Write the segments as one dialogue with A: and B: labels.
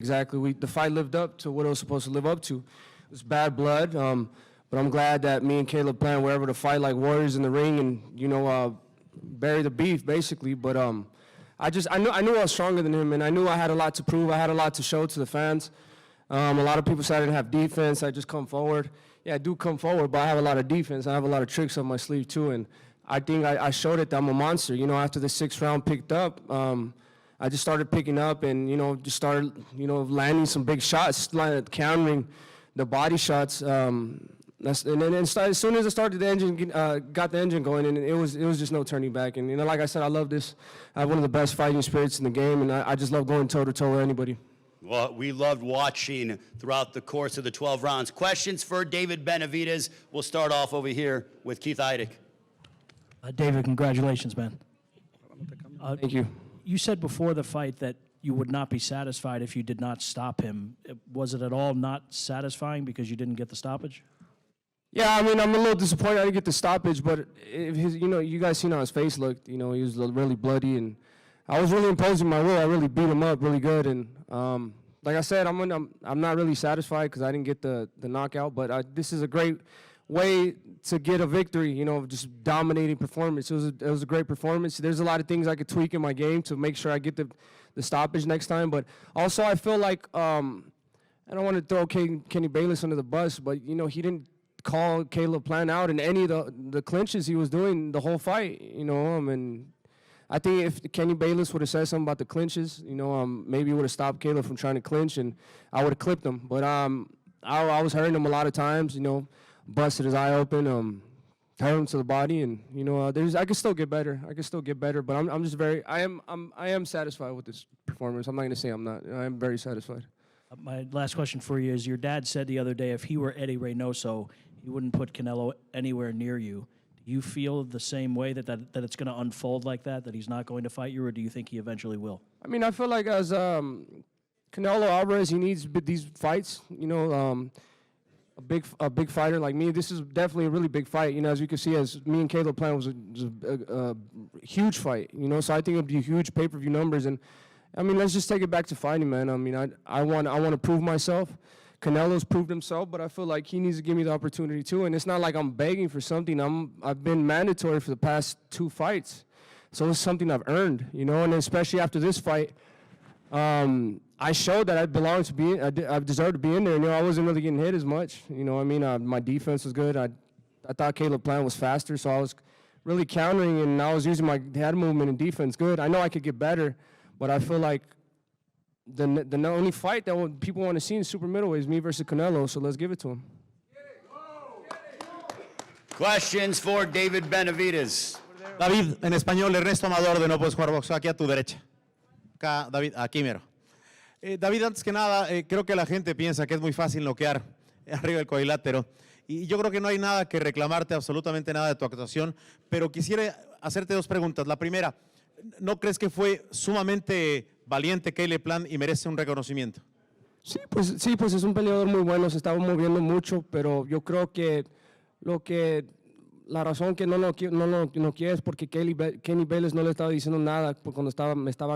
A: Exactly. The fight lived up to what it was supposed to live up to. It was bad blood, but I'm glad that me and Caleb Plant were able to fight like warriors in the ring and, you know, bury the beef, basically. But I knew I was stronger than him, and I knew I had a lot to prove. I had a lot to show to the fans. A lot of people said I didn't have defense. I just come forward. Yeah, I do come forward, but I have a lot of defense. I have a lot of tricks up my sleeve, too. And I think I showed it that I'm a monster. You know, after the 6th round picked up, I just started picking up and, you know, just started, you know, landing some big shots, countering the body shots. And then as soon as I started the engine, got the engine going, and it was just no turning back. And, you know, like I said, I love this. I have one of the best fighting spirits in the game, and I just love going toe-to-toe with anybody.
B: Well, we loved watching throughout the course of the 12 rounds. Questions for David Benavidez. We'll start off over here with Keith Heidick.
C: David, congratulations, man.
A: Thank you.
C: You said before the fight that you would not be satisfied if you did not stop him. Was it at all not satisfying because you didn't get the stoppage?
A: Yeah, I mean, I'm a little disappointed I didn't get the stoppage, but you know, you guys seen how his face looked. You know, he was really bloody, and I was really imposing my will. I really beat him up really good, and like I said, I'm not really satisfied because I didn't get the knockout, but this is a great way to get a victory, you know, just dominating performance. It was a great performance. There's a lot of things I could tweak in my game to make sure I get the stoppage next time, but also I feel like, I don't want to throw Kenny Bayless under the bus, but, you know, he didn't call Caleb Plant out in any of the clinches he was doing the whole fight, you know, and I think if Kenny Bayless would have said something about the clinches, you know, maybe it would have stopped Caleb from trying to clinch, and I would have clipped him, but I was hurting him a lot of times, you know, busted his eye open, hurt him to the body, and you know, I can still get better. I can still get better, but I'm just I am satisfied with this performance. I'm not gonna say I'm not. I am very satisfied.
C: My last question for you is: your dad said the other day if he were Eddie Reynoso, he wouldn't put Canelo anywhere near you. Do you feel the same way that it's going to unfold like that he's not going to fight you, or do you think he eventually will?
A: I mean, I feel like as Canelo Alvarez, he needs these fights. You know. A big fighter like me, this is definitely a really big fight. You know, as you can see, as me and Caleb Plant was a huge fight. You know, so I think it'll be huge pay-per-view numbers. And I mean, let's just take it back to fighting, man. I mean, I want to prove myself. Canelo's proved himself, but I feel like he needs to give me the opportunity too. And it's not like I'm begging for something. I've been mandatory for the past 2 fights, so it's something I've earned. You know, and especially after this fight. I showed that I belonged to be, I deserved to be in there. You know, I wasn't really getting hit as much. You know what I mean? My defense was good. I thought Caleb Plant was faster, so I was really countering, and I was using my head movement and defense good. I know I could get better, but I feel like the only fight that people want to see in super middleweight is me versus Canelo, so let's give it to him.
B: Questions for David Benavidez.
D: David, en español, Ernesto Amador de No Puedes Jugar Boxeo, aquí a tu derecha. Acá, David, aquí mero. David, antes que nada, creo que la gente piensa que es muy fácil noquear arriba del cuadrilátero. Y yo creo que no hay nada que reclamarte, absolutamente nada de tu actuación. Pero quisiera hacerte 2 preguntas. La primera, ¿no crees que fue sumamente valiente Caleb Plant y merece un reconocimiento?
A: Sí, pues es un peleador muy bueno. Se estaba moviendo mucho, pero yo creo que la razón que no quiere es porque Kenny Bayless no le estaba diciendo nada cuando me estaba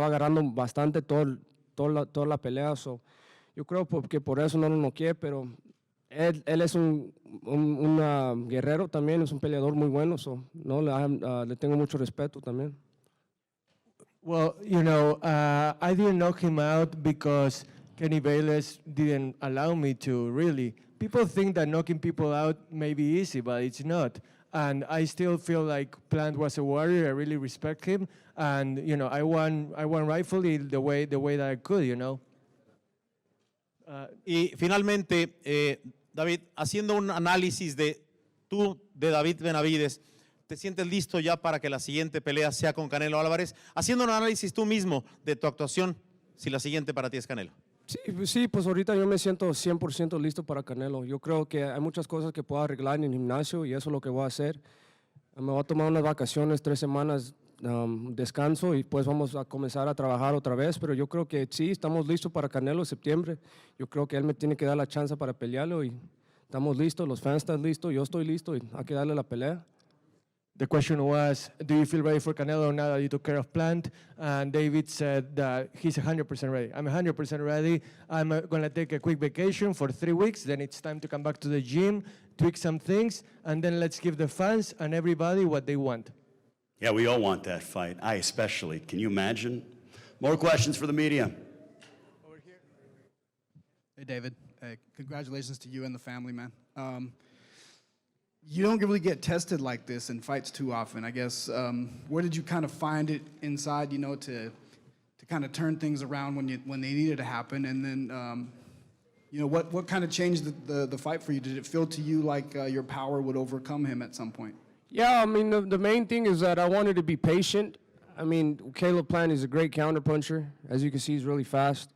A: agarrando bastante toda la pelea. So, yo creo que por eso no quiere, pero él es un guerrero también, es un peleador muy bueno, so, no, le tengo mucho respeto también.
E: Well, you know, I didn't knock him out because Kenny Bayless didn't allow me to, really. People think that knocking people out may be easy, but it's not. And I still feel like Plant was a warrior. I really respect him. And, you know, I won rightfully the way that I could, you know.
D: Y finalmente, David, haciendo un análisis de David Benavidez, ¿te sientes listo ya para que la siguiente pelea sea con Canelo Álvarez? Haciendo un análisis tú mismo de tu actuación, si la siguiente para ti es Canelo.
A: Sí, pues ahorita yo me siento 100% listo para Canelo. Yo creo que hay muchas cosas que puedo arreglar en el gimnasio y eso es lo que voy a hacer. Me voy a tomar unas vacaciones, 3 semanas, descanso y pues vamos a comenzar a trabajar otra vez. Pero yo creo que sí, estamos listos para Canelo en septiembre. Yo creo que él me tiene que dar la chance para pelearlo y estamos listos, los fans están listos, yo estoy listo y hay que darle la pelea.
E: The question was, do you feel ready for Canelo now that you took care of Plant? And David said that he's 100% ready. I'm 100% ready. I'm going to take a quick vacation for 3 weeks. Then it's time to come back to the gym, tweak some things, and then let's give the fans and everybody what they want.
B: Yeah, we all want that fight. I especially. Can you imagine? More questions for the media.
F: Over here. Hey, David. Hey, congratulations to you and the family, man. You don't really get tested like this in fights too often. I guess, where did you kind of find it inside, you know, to kind of turn things around when they needed to happen? And then, you know, what kind of changed the fight for you? Did it feel to you like your power would overcome him at some point?
A: Yeah, I mean, the main thing is that I wanted to be patient. I mean, Caleb Plant is a great counterpuncher. As you can see, he's really fast.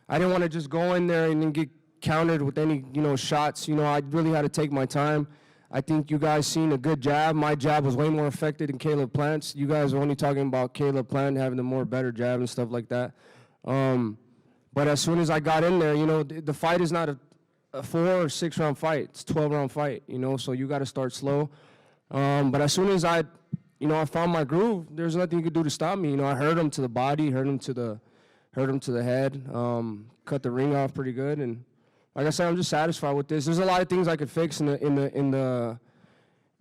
A: I didn't want to just go in there and then get countered with any, you know, shots. You know, I really had to take my time. I think you guys seen a good jab. My jab was way more effective than Caleb Plant's. You guys are only talking about Caleb Plant having the more better jab and stuff like that. But as soon as I got in there, you know, the fight is not a 4 or 6 round fight. It's a 12-round fight, you know, so you got to start slow. But as soon as I found my groove, there's nothing you could do to stop me. You know, I hurt him to the body, hurt him to the head, cut the ring off pretty good, and like I said, I'm just satisfied with this. There's a lot of things I could fix in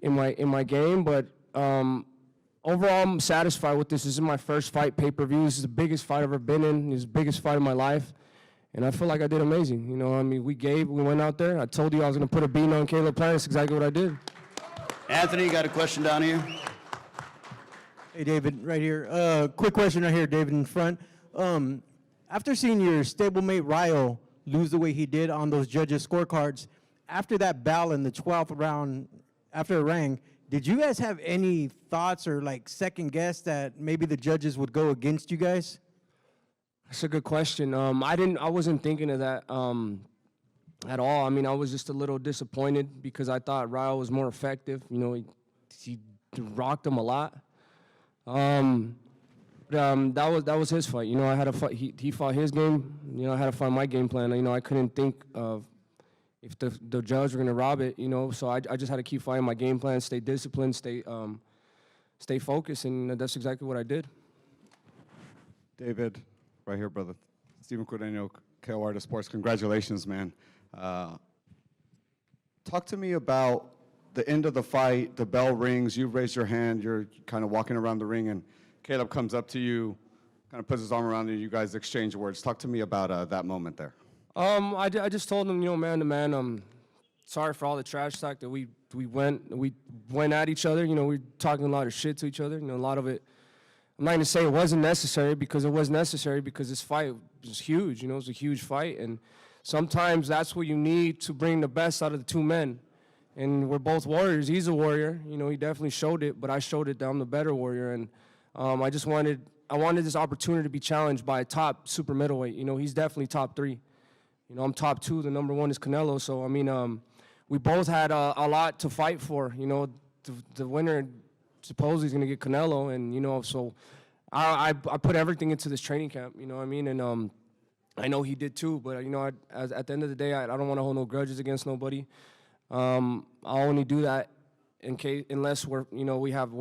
A: my game, but overall, I'm satisfied with this. This is my first fight pay-per-view. This is the biggest fight I've ever been in. This is the biggest fight of my life, and I feel like I did amazing. You know, I mean, we went out there. I told you I was going to put a beating on Caleb Plant. That's exactly what I did.
B: Anthony, you got a question down here?
G: Hey, David, right here. Quick question right here, David, in front. After seeing your stablemate Ryo lose the way he did on those judges' scorecards, after that battle in the 12th round, after it rang, did you guys have any thoughts or like second guess that maybe the judges would go against you guys?
A: That's a good question. I wasn't thinking of that at all. I mean, I was just a little disappointed because I thought Ryo was more effective. You know, he rocked him a lot. That was his fight. You know, I had to fight. He fought his game. You know, I had to find my game plan. You know, I couldn't think of if the judge were gonna rob it. You know, so I just had to keep fighting my game plan, stay disciplined, stay focused, and that's exactly what I did.
H: David, right here, brother. Steven Cordeño, KO Artist Sports. Congratulations, man. Talk to me about the end of the fight. The bell rings. You raise your hand. You're kind of walking around the ring, and Caleb comes up to you, kind of puts his arm around you. You guys exchange words. Talk to me about that moment there.
A: I just told him, you know, man to man, sorry for all the trash talk that we went at each other. You know, we talking a lot of shit to each other. You know, a lot of it. I'm not going to say it wasn't necessary because it was necessary because this fight was huge. You know, it was a huge fight, and sometimes that's what you need to bring the best out of the two men. And we're both warriors. He's a warrior. You know, he definitely showed it, but I showed it that I'm the better warrior. And I wanted this opportunity to be challenged by a top super middleweight. You know, he's definitely top 3. You know, I'm top 2. The number 1 is Canelo. So, I mean, we both had a lot to fight for. You know, the winner supposedly is going to get Canelo. And, you know, so I put everything into this training camp, you know what I mean? And I know he did too. But, you know, at the end of the day, I don't want to hold no grudges against nobody. I'll only do that unless we're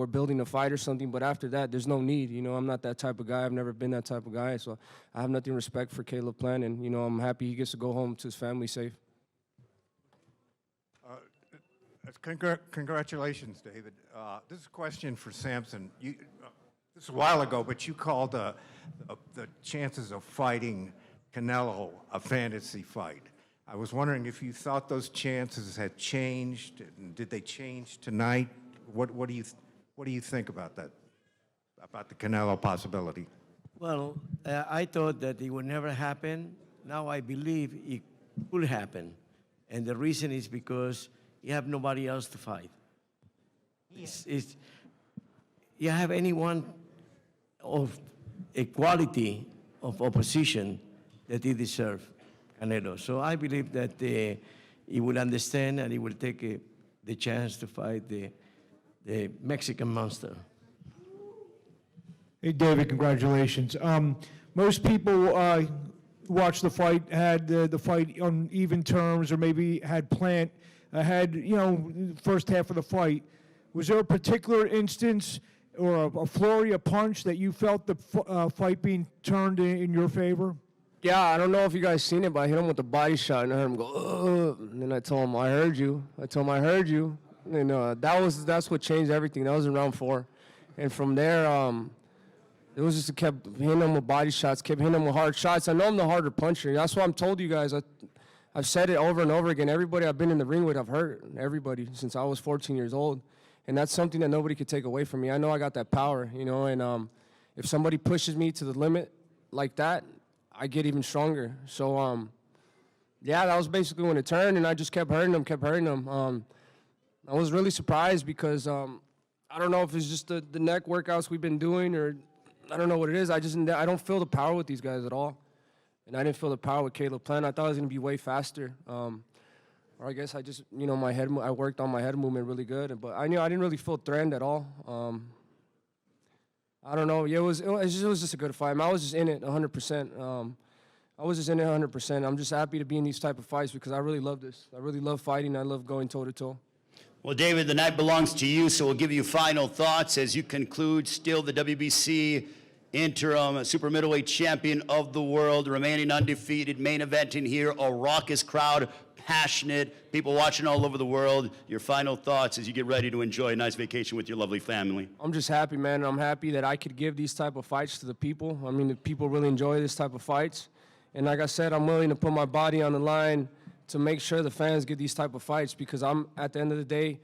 A: building a fight or something. But after that, there's no need. You know, I'm not that type of guy. I've never been that type of guy. So I have nothing respect for Caleb Plant, and you know, I'm happy he gets to go home to his family safe.
I: Congratulations, David. This is a question for Samson. This is a while ago, but you called the chances of fighting Canelo a fantasy fight. I was wondering if you thought those chances had changed, and did they change tonight? What do you think about that, about the Canelo possibility?
J: Well, I thought that it would never happen. Now I believe it could happen, and the reason is because you have nobody else to fight. You have anyone of equality of opposition that he deserves. Canelo. So I believe that he will understand and he will take the chance to fight the Mexican monster.
K: Hey, David, congratulations. Most people watched the fight, had the fight on even terms, or maybe had Plant, had, you know, first half of the fight. Was there a particular instance or a flurry, a punch that you felt the fight being turned in your favor?
A: Yeah, I don't know if you guys seen it, but I hit him with a body shot, and I heard him go, ugh. And then I told him, I heard you. I told him, I heard you. And that's what changed everything. That was in round 4. And from there, it was just kept hitting him with body shots, kept hitting him with hard shots. I know I'm the harder puncher. That's why I'm told you guys. I've said it over and over again. Everybody I've been in the ring with, I've hurt everybody since I was 14 years old. And that's something that nobody could take away from me. I know I got that power, you know, and if somebody pushes me to the limit like that, I get even stronger. So, yeah, that was basically when it turned, and I just kept hurting him, I was really surprised because I don't know if it's just the neck workouts we've been doing, or I don't know what it is. I don't feel the power with these guys at all. And I didn't feel the power with Caleb Plant. I thought it was going to be way faster. Or I guess I just, you know, I worked on my head movement really good. But I didn't really feel threatened at all. I don't know. Yeah, it was just a good fight. I was just in it 100%. I was just in it 100%. I'm just happy to be in these type of fights because I really love this. I really love fighting. I love going toe-to-toe.
B: Well, David, the night belongs to you, so we'll give you final thoughts as you conclude. Still the WBC interim super middleweight champion of the world, remaining undefeated, main eventing here, a raucous crowd, passionate, people watching all over the world. Your final thoughts as you get ready to enjoy a nice vacation with your lovely family.
A: I'm just happy, man. I'm happy that I could give these type of fights to the people. I mean, the people really enjoy this type of fights. And like I said, I'm willing to put my body on the line to make sure the fans get these type of fights because at the end of the day,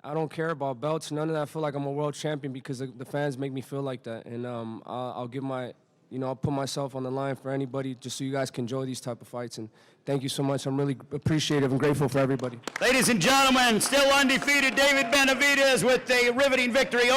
A: I don't care about belts, none of that. I feel like I'm a world champion because the fans make me feel like that. And I'll give I'll put myself on the line for anybody just so you guys can enjoy these type of fights. And thank you so much. I'm really appreciative and grateful for everybody.
B: Ladies and gentlemen, still undefeated David Benavidez with a riveting victory